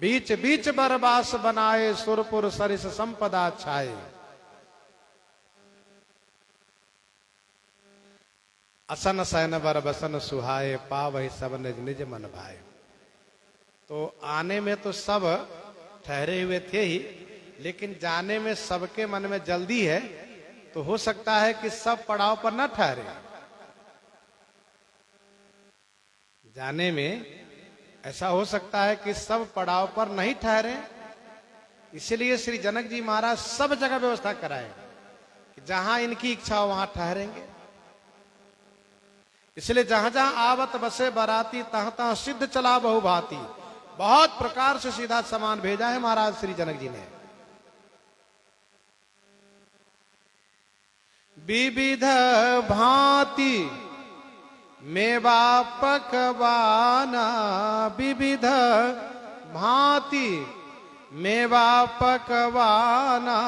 बीच बीच बरबास बनाए, सुरपुर सरिस संपदा छाए। असन सैन बर बसन सुहाए, पावहि सब निज निज मन भाए। तो आने में तो सब ठहरे हुए थे ही, लेकिन जाने में सबके मन में जल्दी है, तो हो सकता है कि सब पड़ाव पर न ठहरे। जाने में ऐसा हो सकता है कि सब पड़ाव पर नहीं ठहरे, इसलिए श्री जनक जी महाराज सब जगह व्यवस्था कराए कि जहां इनकी इच्छा हो वहां ठहरेंगे। इसलिए जहां जहां आवत बसे बराती, तहां तहां सिद्ध चला बहु भांति। बहुत प्रकार से सीधा सामान भेजा है महाराज श्री जनक जी ने। विविध भांति मेवा पकवाना, विविध भांति मेवा पकवाना,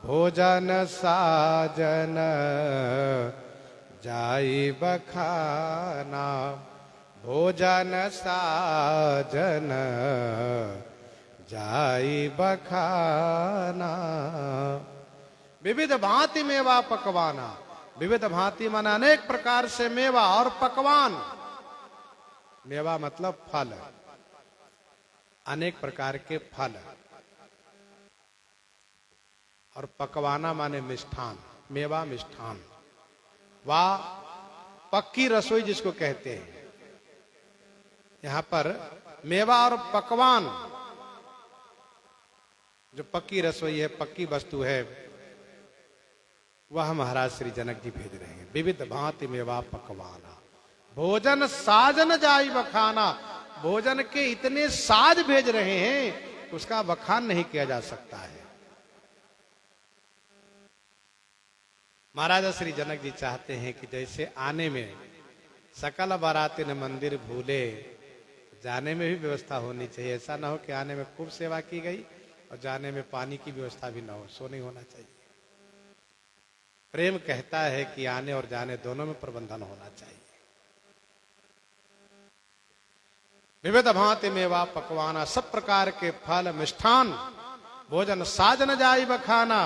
भोजन साजन जाई बखाना, भोजन साजन जाई बखाना। विविध भांति मेवा पकवाना, विविध भांति माने अनेक प्रकार से मेवा और पकवान। मेवा मतलब फल, अनेक प्रकार के फल, और पकवाना माने मिष्ठान। मेवा मिष्ठान, वाह पक्की रसोई जिसको कहते हैं। यहां पर मेवा और पकवान, जो पक्की रसोई है, पक्की वस्तु है, वह महाराज श्री जनक जी भेज रहे हैं। विविध भांति मेवा पकवाना, भोजन साजन जाई बखाना। भोजन के इतने साज भेज रहे हैं, उसका बखान नहीं किया जा सकता है। महाराज श्री जनक जी चाहते हैं कि जैसे आने में सकल बारातिन मंदिर भूले, जाने में भी व्यवस्था होनी चाहिए। ऐसा ना हो कि आने में खूब सेवा की गई और जाने में पानी की व्यवस्था भी ना हो, सो नहीं होना चाहिए। प्रेम कहता है कि आने और जाने दोनों में प्रबंधन होना चाहिए। विविध भांति मेवा पकवाना, सब प्रकार के फल मिष्ठान, भोजन साजन जाई बखाना।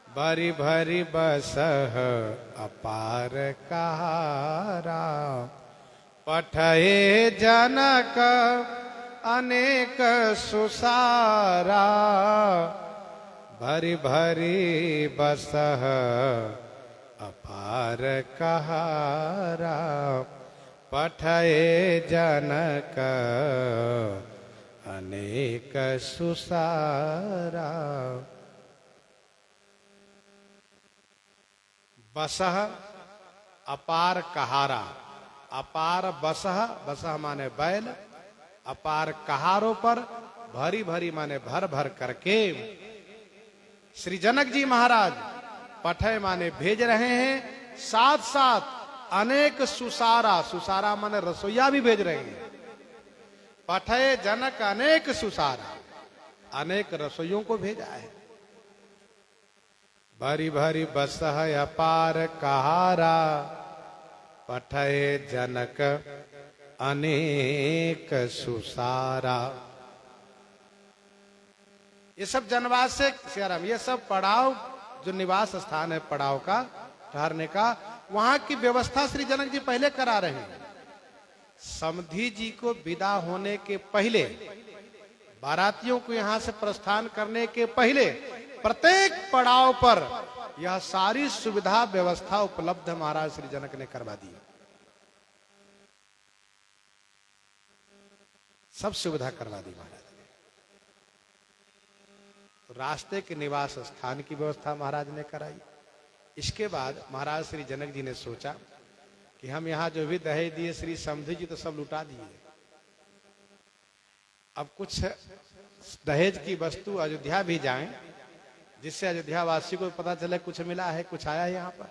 भरी भरी बसह अपार कहारा, पठये जनक अनेक सुसारा। भरी भरी बसह अपार कहारा, पठये जनक अनेक सुसारा। बसह अपार कहारा, अपार बसह, बसह माने बैल, अपार कहारों पर, भरी भरी माने भर भर करके। श्री जनक जी महाराज पठय माने भेज रहे हैं, साथ साथ अनेक सुसारा, सुसारा माने रसोईया भी भेज रहे हैं। पठय जनक अनेक सुसारा, अनेक रसोइयों को भेजा है। भरी भरी बसह अपार कहारा, पठय जनक अनेक सुसारा। ये सब जनवास से सियाराम, ये सब पड़ाव, जो निवास स्थान है पड़ाव का, ठहरने का, वहां की व्यवस्था श्री जनक जी पहले करा रहे हैं। समधी जी को विदा होने के पहले, बारातियों को यहां से प्रस्थान करने के पहले, प्रत्येक पड़ाव पर यह सारी सुविधा व्यवस्था उपलब्ध महाराज श्री जनक ने करवा दी। सब सुविधा करवा दी महाराज ने। तो रास्ते के निवास स्थान की व्यवस्था महाराज ने कराई। इसके बाद महाराज श्री जनक जी ने सोचा कि हम यहाँ जो भी दहेज दिए श्री समधी जी तो सब लुटा दिए, अब कुछ दहेज की वस्तु अयोध्या भी जाएं, जिससे अयोध्या वासी को पता चले कुछ मिला है, कुछ आया है। यहाँ पर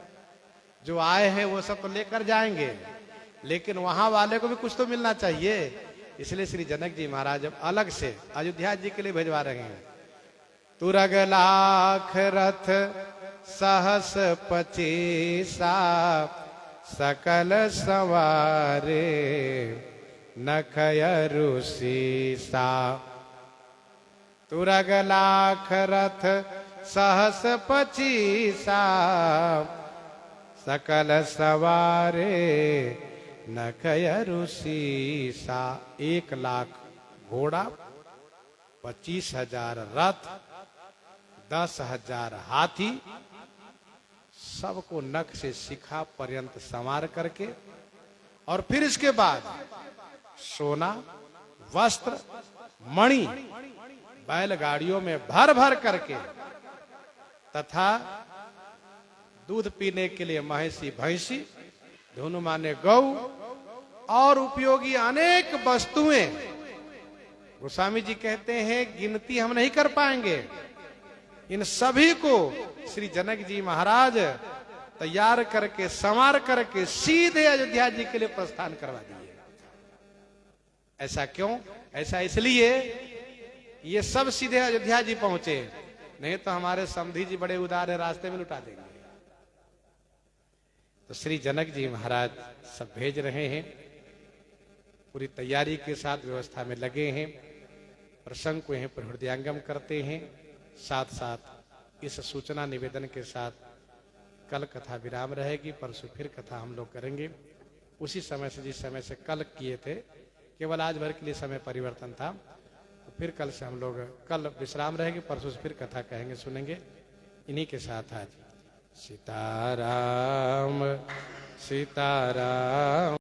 जो आए हैं वो सब तो लेकर जाएंगे, लेकिन वहां वाले को भी कुछ तो मिलना चाहिए। इसलिए श्री जनक जी महाराज अब अलग से अयोध्या जी के लिए भेजवा रहे हैं। तुरग लाख रथ सहस पचीसा, सकल सवारे नखयरु सीसा। तुरग लाख रथ सहस पचीसा, सकल सवारे नखयरु सीसा। 1,00,000 घोड़ा, 25,000 रथ, 10,000 हाथी, सबको नख से शिखा पर्यंत संवार करके, और फिर इसके बाद सोना, वस्त्र, मणि बैलगाड़ियों में भर भर करके, तथा दूध पीने के लिए महिषी भैंसी, धुन माने गौ, और उपयोगी अनेक वस्तुएं। गोस्वामी जी कहते हैं गिनती हम नहीं कर पाएंगे। इन सभी को श्री जनक जी महाराज तैयार करके, संवार करके सीधे अयोध्या जी के लिए प्रस्थान करवा दिए। ऐसा क्यों? ऐसा इसलिए ये सब सीधे अयोध्या जी पहुंचे, नहीं तो हमारे समधी जी बड़े उदार है, रास्ते में लुटा देंगे। तो श्री जनक जी महाराज सब भेज रहे हैं, पूरी तैयारी के साथ व्यवस्था में लगे हैं। प्रसंग को यहीं पर हृदयंगम करते हैं। साथ साथ इस सूचना निवेदन के साथ कल कथा विराम रहेगी, परसों फिर कथा हम लोग करेंगे उसी समय से जिस समय से कल किए थे, केवल आज भर के लिए समय परिवर्तन था। तो फिर कल से हम लोग, कल विश्राम रहेगी, परसों से फिर कथा कहेंगे, सुनेंगे। इन्हीं के साथ आज सीताराम सीताराम।